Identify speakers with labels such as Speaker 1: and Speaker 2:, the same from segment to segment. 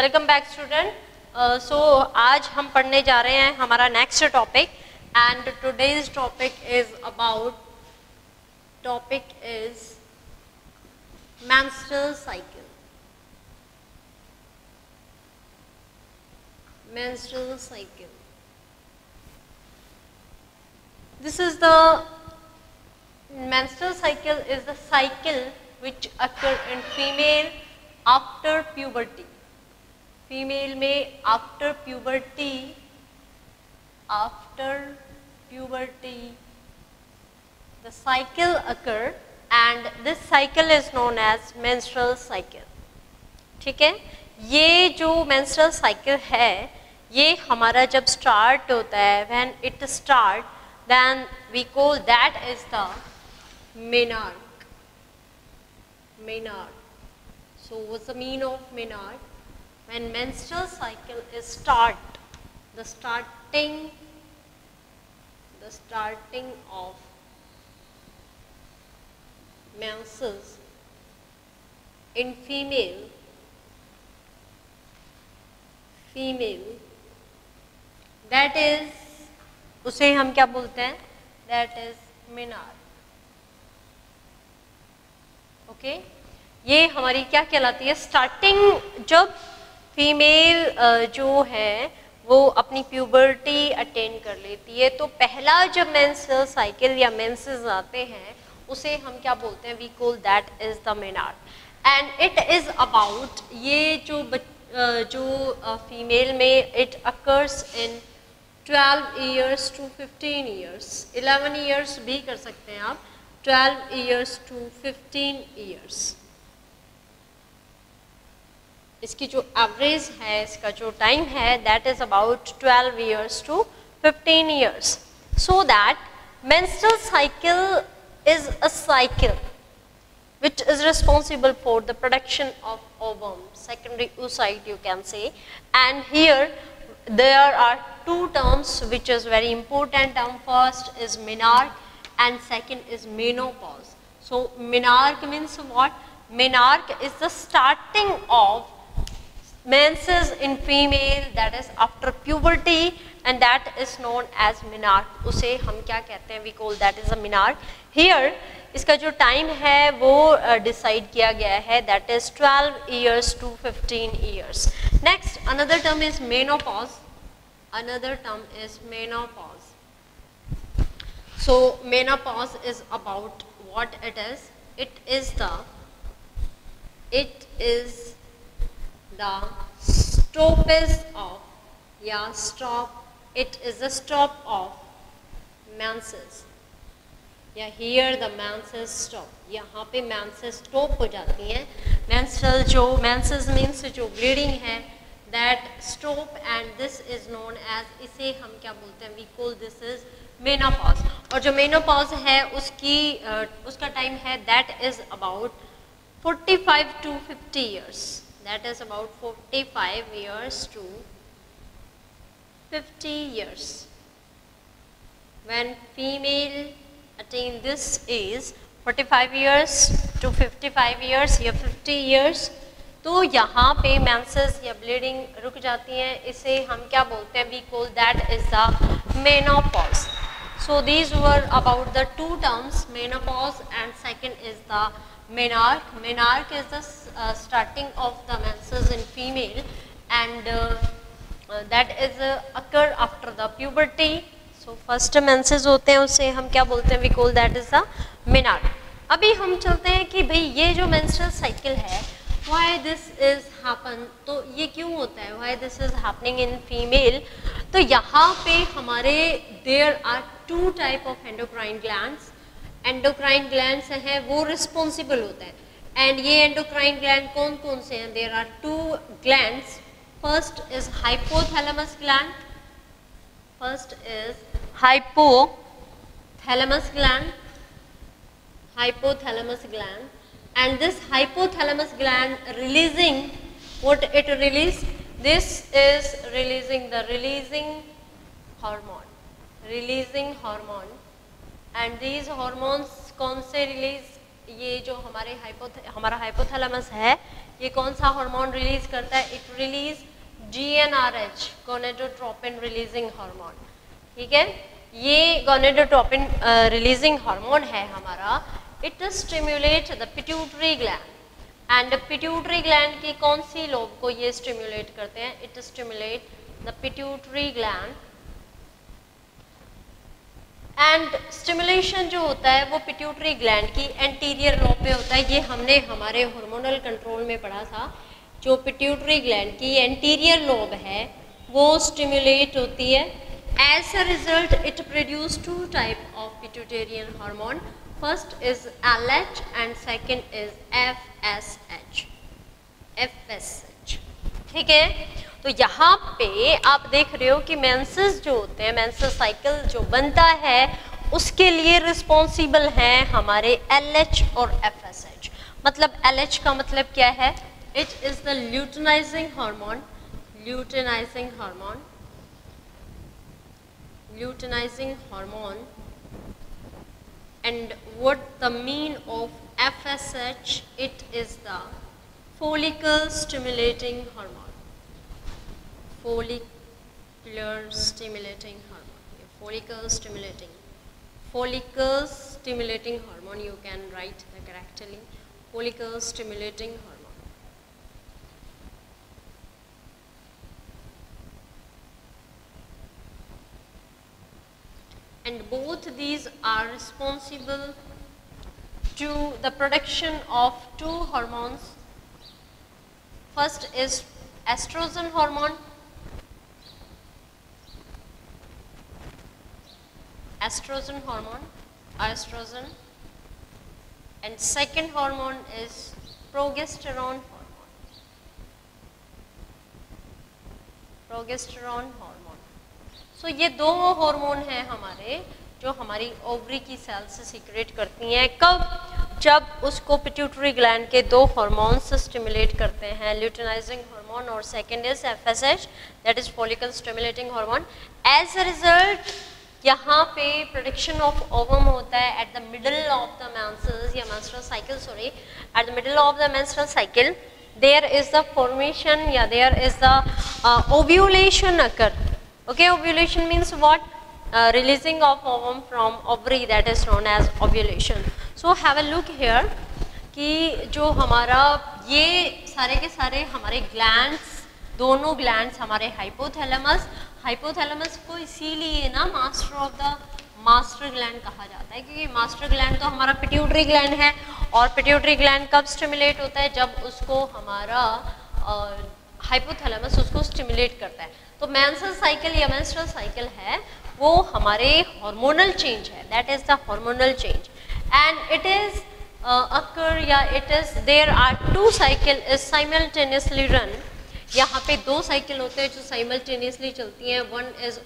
Speaker 1: Welcome back student. सो आज हम पढ़ने जा रहे हैं हमारा next topic and today's topic is menstrual cycle. Menstrual cycle. This is the menstrual cycle is the cycle which occur in female after puberty. Female में after puberty, the cycle occur and this cycle is known as menstrual cycle. ठीक है, ये जो menstrual cycle है ये हमारा जब start होता है, when it start then we call that is the menarche. So what's the meaning of menarche? When menstrual cycle is the starting of menses in female that is उसे हम क्या बोलते हैं, that is menarche. ओके, ये हमारी क्या कहलाती है, स्टार्टिंग जब फीमेल जो है वो अपनी प्यूबर्टी अटेन कर लेती है तो पहला जब मेंस्ट्रुअल साइकिल या मेंसेस आते हैं उसे हम क्या बोलते हैं, we call that is the menarche and it is about ये जो फीमेल में it occurs in 12 years to 15 years, 11 years भी कर सकते हैं आप, 12 years to 15 years. इसकी जो एवरेज है, इसका जो टाइम है that is about 12 years to 15 years. So that menstrual cycle is a cycle which is responsible for the production of ovum, secondary oocyte you can say, and here there are two terms which is very important term. First is menarche and second is menopause. So menarche means what? Menarche is the starting of menses in female, that is after puberty, and that is known as menarche. उसे हम क्या कहते हैं, we call that is a menarche. Here इसका जो time है वो decide किया गया है, that is 12 years to 15 years. Next another term is menopause. So menopause is about what it is. It is the stoppage of it is the stop of menses. Here the menses stop. यहाँ पे menses stop हो जाती हैं. Menstrual जो menses means जो bleeding है that stop and this is known as, इसे हम क्या बोलते हैं, we call this is menopause. और जो menopause है उसका टाइम है that is about 45 to 50 years. That is about 45 years to 50 years. When female attain this age 45 years to 55 years या 50 years, तो यहाँ पे मेंसेस या ब्लीडिंग रुक जाती हैं, इसे हम क्या बोलते हैं, we call that is the menopause. So these were about the two terms, menopause and second is the menarche. Menarche is the starting of the menses in female and that is occur after the puberty. So first menses होते हैं उसे हम क्या बोलते हैं, we call that is the menarche. अभी हम चलते हैं कि भाई ये जो menstrual cycle है why this is happen, तो ये क्यों होता है, why this is happening in female. तो यहाँ पे हमारे there are two type of endocrine glands. Endocrine glands हैं वो रिस्पॉन्सिबल होता है एंड ये एंडोक्राइन ग्लैंड कौन कौन से हैं, there are two glands. First is hypothalamus gland and this hypothalamus gland releasing what it release, this is releasing the releasing hormone and these hormones कौन से रिलीज ये जो हमारा हाइपोथैलेमस है, ये कौन सा हार्मोन रिलीज करता है? It release GnRH, gonadotropin releasing hormone. ठीक है, ये गोनेडोट्रोपिन रिलीजिंग हार्मोन है हमारा। It stimulate the pituitary gland, and pituitary gland की कौन सी लोब को ये स्टिम्युलेट करते हैं? It stimulate the pituitary gland. And stimulation जो होता है वो पिट्यूटरी ग्लैंड की एंटीरियर लोब पे होता है। ये हमने हमारे हार्मोनल कंट्रोल में पढ़ा था। जो पिट्यूटरी ग्लैंड की एंटीरियर लोब है वो स्टिमुलेट होती है। As a result it produce two type of pituitarian hormone. First is LH and second is FSH। ठीक है, तो यहाँ पे आप देख रहे हो कि मेंसेस जो होते हैं, मेंसेस साइकिल जो बनता है उसके लिए रिस्पॉन्सिबल हैं हमारे LH और FSH। मतलब LH का मतलब क्या है? It is the luteinising hormone, luteinising hormone, luteinising hormone. And what the mean of FSH? It is the follicle stimulating hormone, follicular stimulating hormone, follicle stimulating hormone, you can write correctly, follicle stimulating hormone. And both these are responsible to the production of two hormones. First is estrogen hormone, estrogen, and second hormone is progesterone hormone. So ये दो hormone हैं हमारे जो हमारी ovary की cell से secret करती हैं। कब? जब उसको पिट्यूटरी ग्लैंड के दो हार्मोन्स स्टिमुलेट करते हैं, ल्यूटेनाइजिंग हार्मोन और second is FSH, that is follicle stimulating hormone. As a result यहाँ पे प्रोडक्शन ऑफ ओवम होता है at the middle of the menses या menstrual cycle, sorry, at the middle of the menstrual cycle there is the formation या there is the ovulation occur. Okay, ovulation means what? Releasing of ovum from ovary, that is known as ovulation. So have a look here कि जो हमारा ये सारे के सारे हमारे glands, दोनों ग्लैंड्स हमारे हाइपोथैलेमस को इसीलिए ना मास्टर ग्लैंड कहा जाता है, क्योंकि मास्टर ग्लैंड तो हमारा पिट्यूटरी ग्लैंड है। और पिट्यूटरी ग्लैंड कब स्टिमुलेट होता है? जब उसको हमारा हाइपोथैलेमस उसको स्टिमुलेट करता है। तो मेंस्ट्रुअल साइकिल या मेंस्ट्रुअल साइकिल है वो हमारे हार्मोनल चेंज है, that is the hormonal change. And it is occur या it is there are two cycle is simultaneously run. यहाँ पे दो साइकिल होते हैं जो साइमल्टेनियसली चलती हैं। One is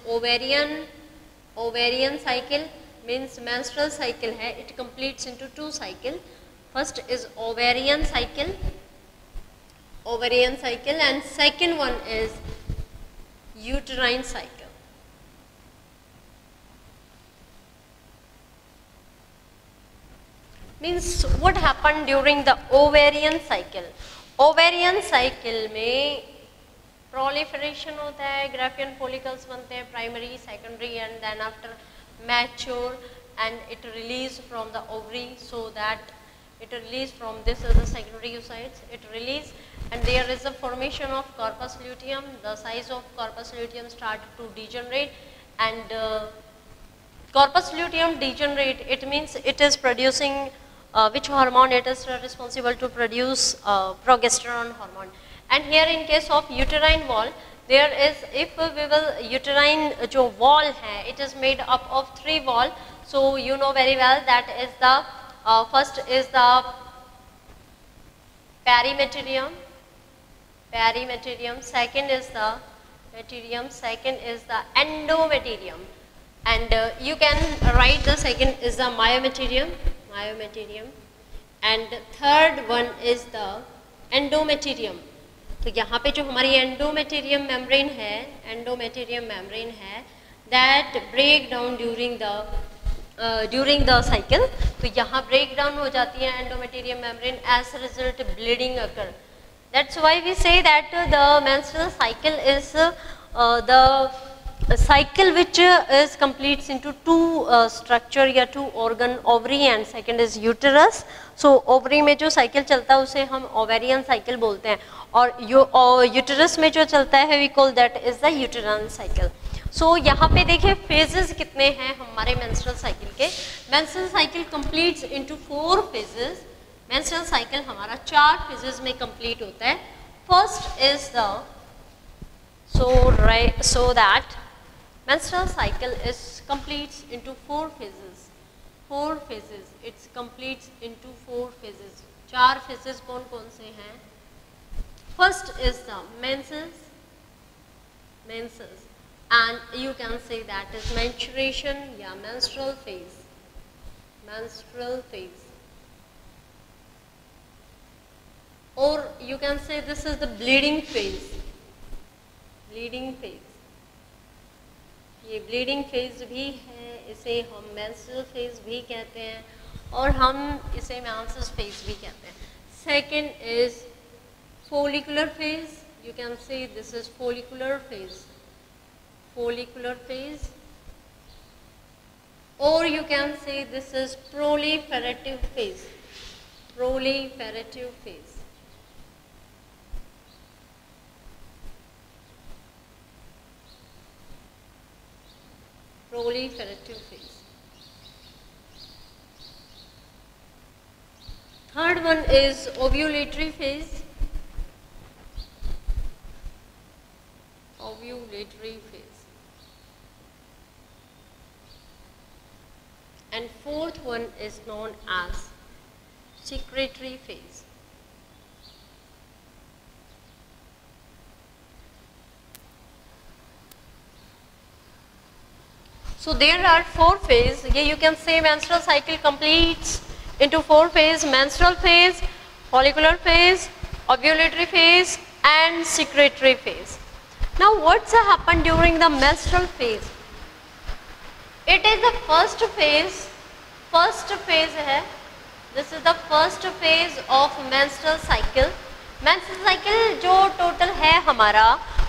Speaker 1: ovarian cycle, means menstrual cycle है, it completes into two cycle. First is ovarian cycle and second one is uterine cycle. Means what happened during the ovarian cycle? Ovarian cycle में proliferation होता है, Graafian follicles बनते हैं, primary, secondary, and then after mature and it release from the ovary, so that it release from this is the secondary oocytes, it release and there is a formation of corpus luteum. The size of corpus luteum start to degenerate, and corpus luteum degenerate, it means it is producing which hormone? It is responsible to produce progesterone hormone. And here in case of uterine wall, there is, if we will, uterine जो wall है, it is made up of 3 wall. So you know very well that is the first is the perimeterium, second is the meterium, second is the endometerium, and you can write the second is the myometerium, and third one is the endometerium. तो यहाँ पे जो हमारी endometrium membrane है, that break down during the during the cycle, तो यहाँ break down हो जाती है endometrium membrane, as a result bleeding occur. That's why we say that the menstrual cycle is the cycle which is completes into two structure या two organ, ovary and second is uterus. So ovary में जो cycle चलता है उसे हम ovarian cycle बोलते हैं, और uterus में जो चलता है we call that is the uterine cycle. So यहाँ पे देखिए phases कितने हैं हमारे menstrual cycle के. Menstrual cycle completes into 4 phases. Menstrual cycle हमारा 4 फेजेस में कंप्लीट होता है. First is the so that menstrual cycle is completes into 4 phases. 4 phases it's completes into 4 phases. 4 phases कौन कौन से हैं? First is the menses and you can say that is menstruation या menstrual phase. Menstrual phase, or you can say this is the bleeding phase. bleeding phase, ये bleeding phase भी है, इसे हम menstrual phase भी कहते हैं और हम इसे menses phase भी कहते हैं. Second is follicular phase. You can say this is follicular phase. Follicular phase, or you can say this is proliferative phase. Proliferative phase. Proliferative phase. Third one is ovulatory phase. Ovulatory phase. And fourth one is known as secretory phase. So there are 4 phases. Here you can say menstrual cycle completes into 4 phases: menstrual phase, follicular phase, ovulatory phase and secretory phase. Now what's happened during the menstrual phase? It is the first phase. First phase है. This is the first phase of menstrual cycle. Menstrual cycle जो total है हमारा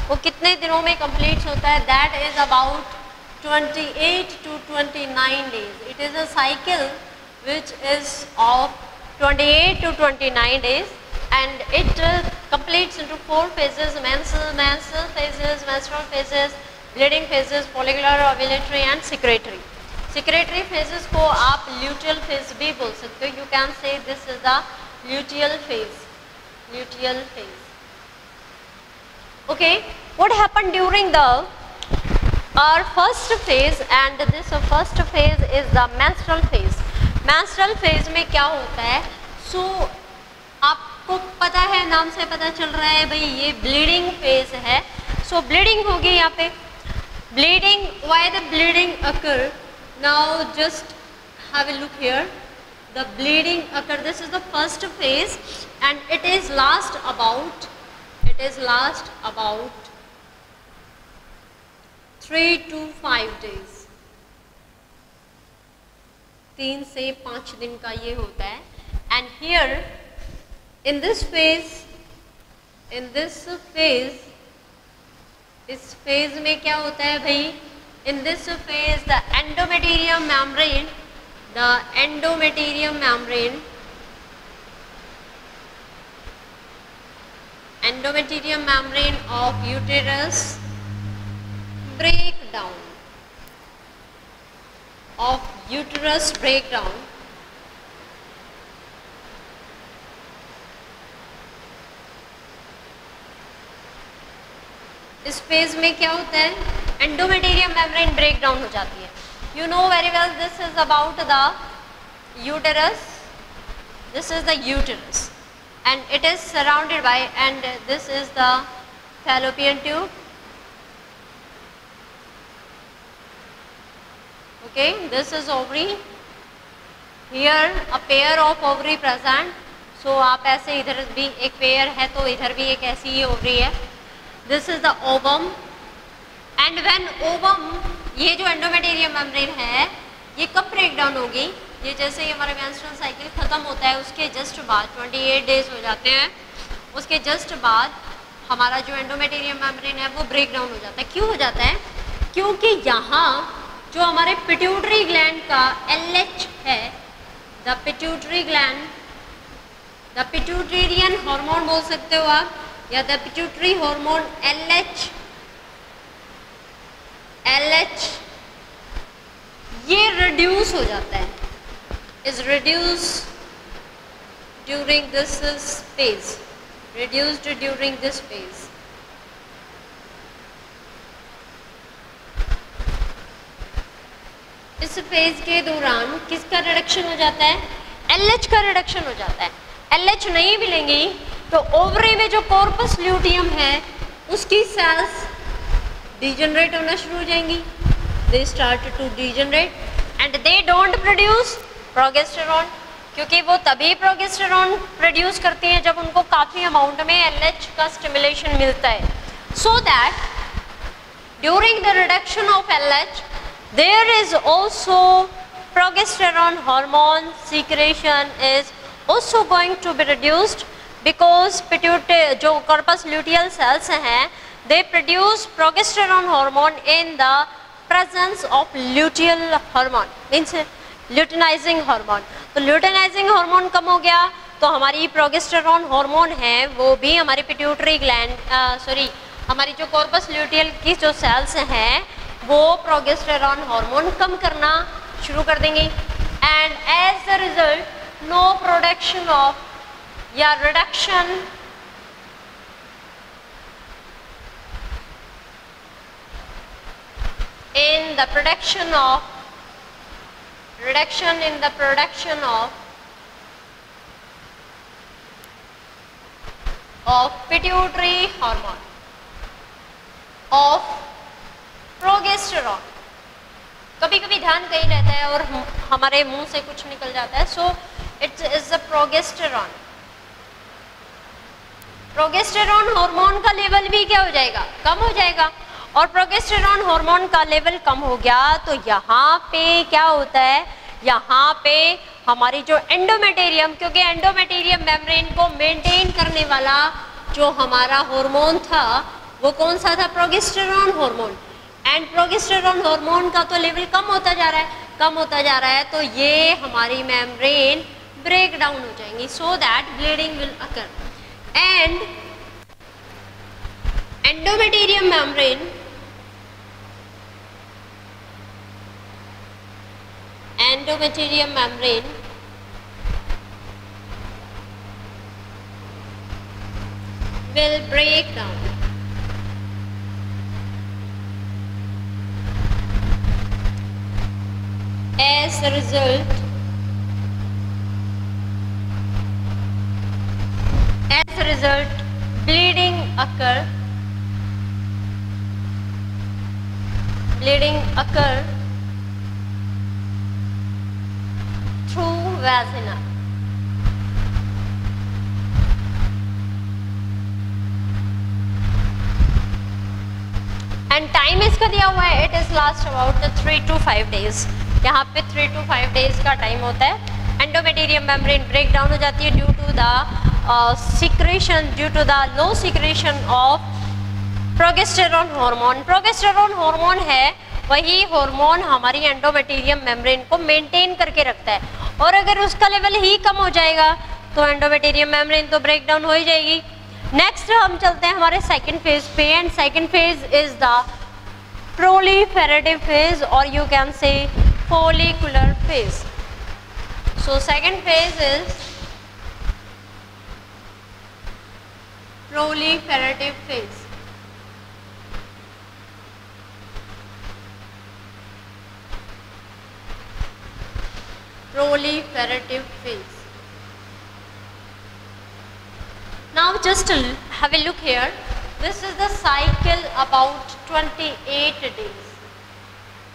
Speaker 1: वो कितने दिनों में complete होता है? That is about 28 to 29 days. It is a cycle which is of 28 to 29 days and it completes into 4 phases: menstrual phases, menstrual phases, bleeding phases, follicular, ovulatory and secretory. Secretory phases को आप luteal phase भी बोल सकते हो. You can say this is the luteal phase. Luteal phase. Okay, what happened during the our first phase, and this first phase is the menstrual phase. Menstrual phase में क्या होता है? So आपको पता है, नाम से पता चल रहा है भाई ये bleeding phase है. So bleeding होगी यहाँ पे. Bleeding, why the bleeding occur? Now just have a look here. The bleeding occur. This is the first phase and it is last about 3 to 5 days. 3 से 5 दिन का ये होता है. And here in this phase, इस phase में क्या होता है भाई? In this phase the endometerium membrane of uterus breakdown. इस फेज में क्या होता है? एंडोमेटेरियम मेम्ब्रेन ब्रेक डाउन हो जाती है. You know very well this is about the uterus. This is the uterus and it is surrounded by, and this is the fallopian tube. Okay, this is ovary. Here a pair of ovary present. So आप ऐसे इधर भी एक pair है तो इधर भी एक ऐसी ही ovary है. This is the ovum. And when ovum, ये जो endometerium membrane है, ये कब ब्रेक डाउन होगी? ये जैसे ही हमारा मेंस्ट्रुअल साइकिल ख़त्म होता है उसके जस्ट बाद 28 डेज हो जाते हैं, उसके जस्ट बाद हमारा जो एंडोमेटेरियम मेम्ब्रेन है वो ब्रेक डाउन हो जाता है। क्यों हो जाता है? क्योंकि यहाँ जो हमारे पिट्यूटरी ग्लैंड का LH है, the pituitary gland, the pituitarian hormone बोल सकते हो आप, या द पिट्यूटरी हार्मोन LH, ये रिड्यूस हो जाता है, is reduce during this phase, reduced during this phase. इस फेज के दौरान किसका रिडक्शन हो जाता है? LH का रिडक्शन हो जाता है। LH नहीं मिलेंगी तो ओवरी में जो कॉर्पस ल्यूटियम है उसकी सेल्स डिजेनरेट होना शुरू हो जाएंगी, they start to degenerate and they don't produce progesterone, क्योंकि वो तभी प्रोजेस्टेरॉन प्रोड्यूस करती हैं जब उनको काफ़ी अमाउंट में LH का स्टिमुलेशन मिलता है। So that during the reduction of LH there is also progesterone hormone secretion is also going to be reduced because pituitary जो कॉर्पस ल्यूटियल सेल्स हैं they produce progesterone hormone in the presence of luteal hormone, means luteinizing hormone. तो luteinizing hormone कम हो गया तो हमारी progesterone hormone है वो भी हमारी पिट्यूटरी ग्लैंड हमारी जो कॉर्पस ल्यूटियल की जो सेल्स हैं वो प्रोजेस्टेरॉन हार्मोन कम करना शुरू कर देंगे and as the result no production of या reduction in the production of reduction in the production of pituitary hormone of progesterone। कभी कभी ध्यान कहीं रहता है और हमारे मुंह से कुछ निकल जाता है, so it's is the progesterone. Progesterone hormone का लेवल भी क्या हो जाएगा? कम हो जाएगा। और प्रोजेस्टेरॉन हार्मोन का लेवल कम हो गया तो यहाँ पे क्या होता है? यहाँ पे हमारी जो एंडोमेटेरियम, क्योंकि एंडोमेटेरियम मेम्ब्रेन को मेंटेन करने वाला जो हमारा हार्मोन था वो कौन सा था? Progesterone hormone. And progesterone hormone का तो लेवल कम होता जा रहा है, कम होता जा रहा है, तो ये हमारी मेम्ब्रेन ब्रेक डाउन हो जाएंगी, so that bleeding will occur. And endometrium membrane endometrium membrane will break down as a result bleeding occur through vagina। And time इसका दिया हुआ है, it is last about 3 to 5 days। यहाँ पे 3 to 5 days का time होता है। Endometrium membrane break down हो जाती है due to the secretion, due to the low secretion of progesterone hormone. Progesterone hormone है वही हार्मोन हमारी एंडोमेटेरियम मेम्ब्रेन को मेंटेन करके रखता है, और अगर उसका लेवल ही कम हो जाएगा तो एंडोमेटेरियम मेम्ब्रेन तो ब्रेक डाउन हो ही जाएगी। नेक्स्ट हम चलते हैं हमारे सेकंड फेज पे, and second phase is the proliferative phase और you can say follicular phase। So second phase is proliferative phase। Proliferative phase। Now just have a look here, this is the cycle about 28 days।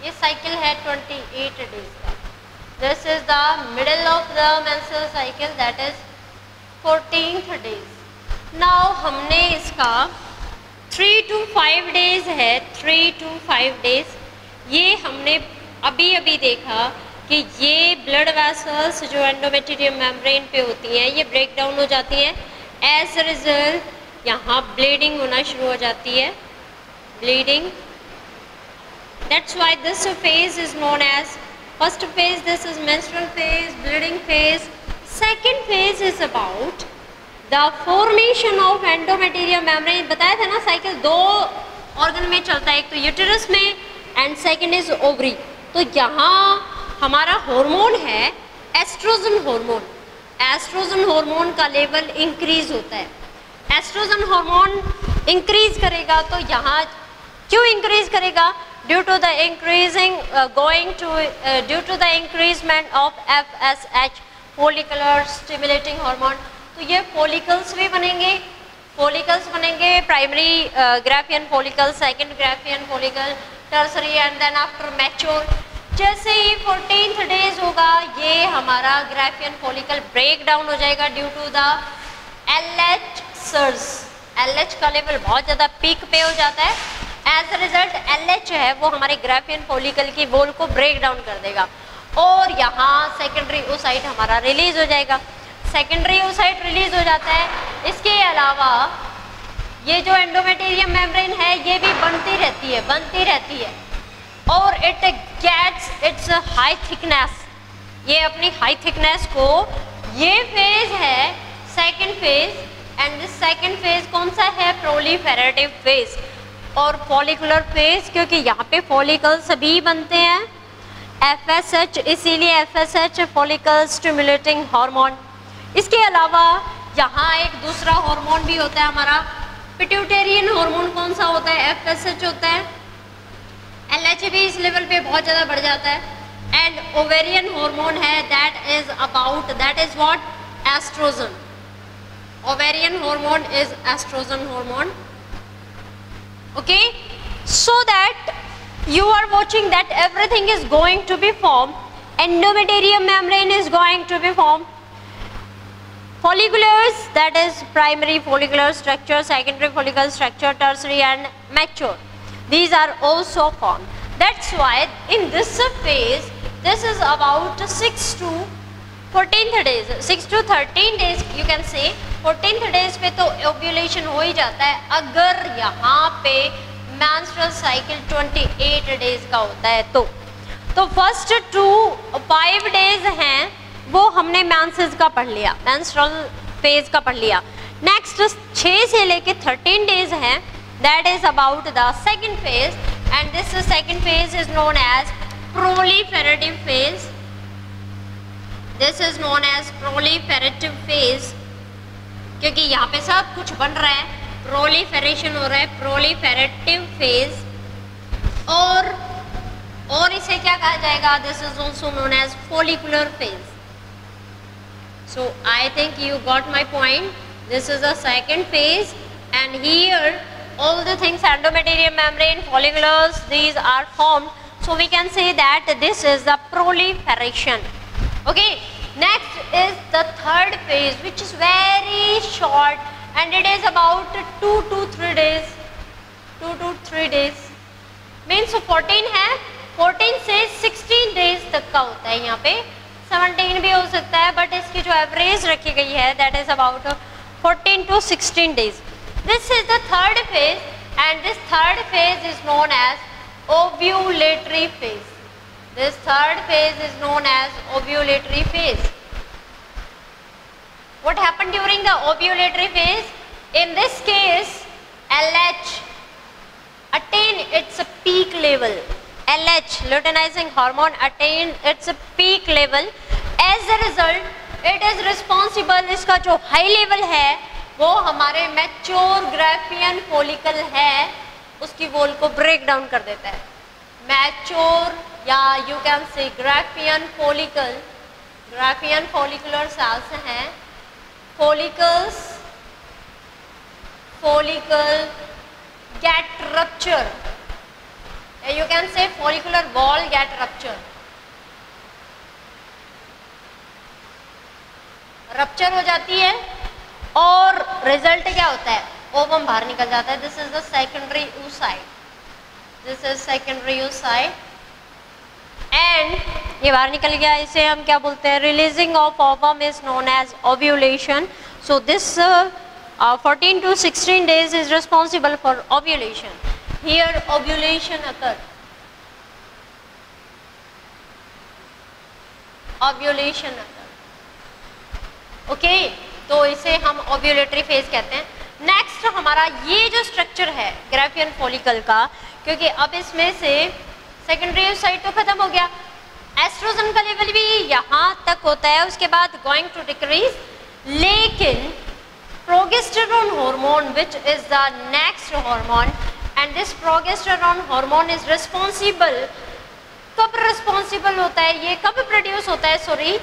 Speaker 1: ये cycle है 28 days का। This is the middle of the menstrual cycle, that is 14th days. Now हमने इसका 3 to 5 days है, 3 to 5 days ये हमने अभी अभी देखा कि ये ब्लड वेसल्स जो एंडोमेटेरियम मेम्ब्रेन पे होती हैं ये ब्रेक डाउन हो जाती हैं, एज अ रिजल्ट यहाँ ब्लीडिंग होना शुरू हो जाती है, bleeding. That's why this phase is known as first phase. This is menstrual phase, bleeding phase. Second phase is about the formation of endometerium membrane. बताया था ना साइकिल दो ऑर्गन में चलता है, एक तो यूटेरस में एंड सेकंड इज ओवरी. तो यहाँ हमारा हार्मोन है एस्ट्रोजन हार्मोन. एस्ट्रोजन हार्मोन का लेवल इंक्रीज होता है. एस्ट्रोजन हार्मोन इंक्रीज करेगा तो यहाँ क्यों इंक्रीज करेगा? Due to the increasing due to the increasement of FSH follicular stimulating hormone. तो ये फॉलिकल्स भी बनेंगे, फॉलिकल्स बनेंगे, primary graafian follicle, second graafian follicle, tertiary and then after mature. जैसे ही 14th डेज होगा ये हमारा ग्राफियन फॉलिकल ब्रेक डाउन हो जाएगा due to the LH surge. LH का लेवल बहुत ज़्यादा पीक पे हो जाता है. एज अ रिजल्ट LH है वो हमारे ग्राफियन फॉलिकल की वॉल को ब्रेक डाउन कर देगा और यहाँ सेकेंडरी oocyte हमारा रिलीज हो जाएगा. सेकेंडरी oocyte रिलीज हो जाता है. इसके अलावा ये जो एंडोमेटेरियम मेम्ब्रेन है ये भी बनती रहती है और it gets its high thickness. ये अपनी हाई थिकनेस को, ये फेज है second phase and this second phase कौन सा है? प्रोलिफेरेटिव फेज और फॉलिकुलर फेज, क्योंकि यहाँ पे फॉलिकल्स सभी बनते हैं. FSH इसीलिए FSH फॉलिकल स्टिमुलेटिंग हार्मोन. इसके अलावा यहाँ एक दूसरा हार्मोन भी होता है हमारा पिट्यूटेरियन हार्मोन. कौन सा होता है? FSH होता है. LH भी इस लेवल पे बहुत ज़्यादा बढ़ जाता है. एंड ओवेरियन हार्मोन है that is what? Oestrogen. Ovarian hormone is estrogen hormone. Okay, so that you are watching that everything is going to be formed. Endometerium membrane is going to be formed. Folliculars, that is primary follicular structure, secondary follicular structure, tertiary and mature. These are also formed. That's why in this phase, this is about 6 to 14th days, 6 to 13 days you can say. 14th days पे तो ovulation हो ही जाता है अगर यहाँ पे menstrual cycle 28 days का होता है तो फर्स्ट 5 डेज हैं वो हमने मेंसेस का पढ़ लिया, मेंस्ट्रुअल फेज का पढ़ लिया. नेक्स्ट 6 से लेके 13 डेज हैं, that is about the second phase and this second phase is known as proliferative phase. This is known as proliferative phase क्योंकि यहाँ पे सब कुछ बन रहा है, प्रोलिफेरेशन हो रहा है, प्रोलिफेरेटिव फेज. और इसे क्या कहा जाएगा? This is also known as follicular phase. So I think you got my point. This is the second phase and here all the things endometerium membrane, folliculars, these are formed. So we can say that this is the proliferation. Okay. Next is the third phase, which is very short and it is about 2 to 3 days. 2 to 3 days means 14 है, 14 से 16 days तक का होता है. यहाँ पे 17 भी हो सकता है बट इसकी जो एवरेज रखी गई है that is about 14 to 16 days. This is the third phase and this third phase is known as ovulatory phase. This third phase is known as ovulatory phase. What happened during the ovulatory phase? In this case, LH attain its peak level. LH, luteinizing hormone, attain its peak level. As a result, it is responsible. इसका जो high level है वो हमारे mature Graafian follicle है उसकी wall को break down कर देता है. मैच्योर या you can say Graafian follicle, Graafian follicular cells हैं. follicles, follicle get rupture. You can say follicular wall get rupture. Rupture हो जाती है और रिजल्ट क्या होता है? ओवम बाहर निकल जाता है. This is the secondary oocyte. This is secondary oocyte and ये बाहर निकल गया, इसे हम क्या बोलते हैं, releasing of ovum is known as ovulation. So this 14 to 16 days is responsible for ovulation. Here ovulation occur. Ovulation occur. Okay, तो इसे हम ओव्यूलेटरी फेज कहते हैं. नेक्स्ट हमारा ये जो स्ट्रक्चर है ग्राफियन फॉलिकल का, क्योंकि अब इसमें से सेकेंडरी ओसाइट तो खत्म हो गया, एस्ट्रोजन का लेवल भी यहाँ तक होता है, उसके बाद गोइंग टू डिक्रीज. लेकिन progesterone hormone which is the next hormone, and this progesterone hormone is responsible. कब रिस्पॉन्सिबल होता है, ये कब प्रोड्यूस होता है, sorry,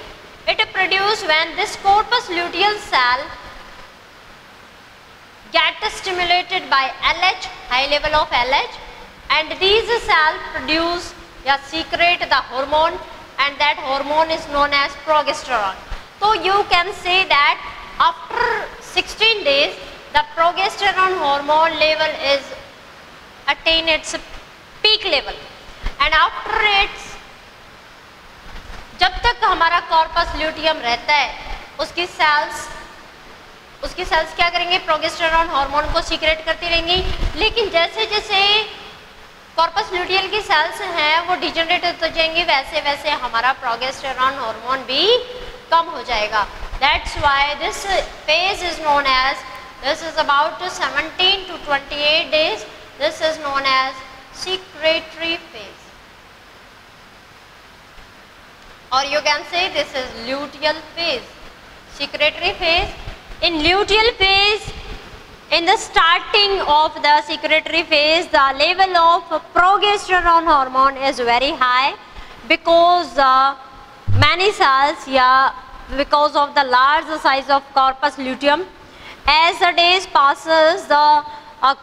Speaker 1: it produce when this corpus luteal cell get stimulated by LH, high level of LH, and these cells produce या secrete the hormone, and that hormone is known as progesterone. So you can say that after 16 days the progesterone hormone level is attain its peak level, and after its जब तक हमारा corpus luteum रहता है उसकी sales क्या करेंगे, प्रोगेस्टेरोन hormone को secret करती रहेंगी. लेकिन जैसे जैसे कॉर्पस ल्यूटियल की सेल्स हैं वो डिजेनरेट होते जाएंगी, वैसे वैसे हमारा प्रोगेस्टेरोन हार्मोन भी कम हो जाएगा. That's why this phase is known as, this is about 17 to 28 days, this is known as secretory phase. Or you can say this is luteal phase, secretory phase. In luteal phase, in the starting of the secretory phase, the level of progesterone hormone is very high because many cells, because of the large size of corpus luteum. As the days passes, the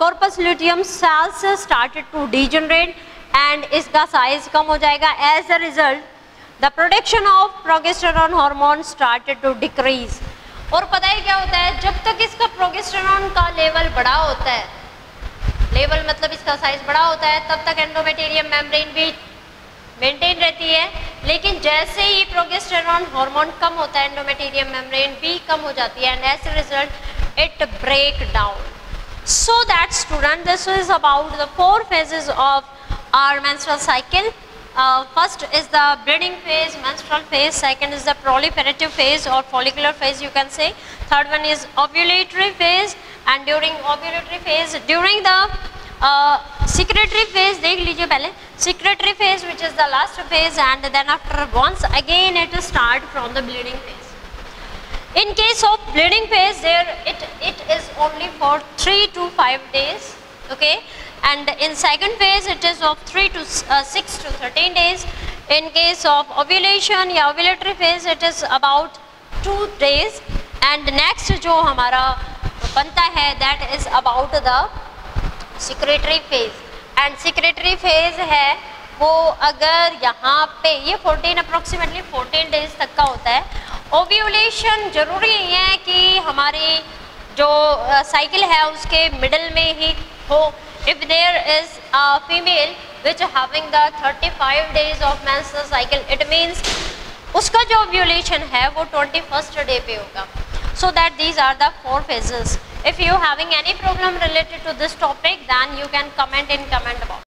Speaker 1: corpus luteum cells started to degenerate and इसका size कम हो जाएगा. As a result, the production of progesterone hormone started to decrease. और पता है क्या होता है, जब तक इसका प्रोगेस्टेरोन का लेवल बड़ा होता है, लेवल मतलब इसका साइज बड़ा होता है, तब तक एंडोमेटेरियम मेम्ब्रेन भी मेंटेन रहती है. लेकिन जैसे ही प्रोगेस्टेरोन हार्मोन कम होता है एंडोमेटेरियम मेम्ब्रेन भी कम हो जाती है, and as a result it break down. So that student, this is about the 4 phases of our menstrual cycle. First is the bleeding phase, menstrual phase. Second is the proliferative phase or follicular phase you can say. Third one is ovulatory phase, and during ovulatory phase, during the secretory phase, देख लीजिए पहले secretory phase which is the last phase, and then after once again it start from the bleeding phase. In case of bleeding phase, there it is only for 3 to 5 days, okay. And in second phase it is of 6 to 13 days. In case of ovulation या ovulatory phase it is about 2 days. And next जो हमारा बनता है that is about the secretory phase. And secretory phase है वो अगर यहाँ पे ये 14 approximately 14 days तक का होता है. ओव्यूलेशन जरूरी नहीं है कि हमारी जो साइकिल है उसके मिडल में ही हो. If there is a female which having the 35 days of menstrual cycle, it means उसका जो ovulation है वो 21st day पे होगा. So that these are the 4 phases. If you having any problem related to this topic, then you can comment in comment box.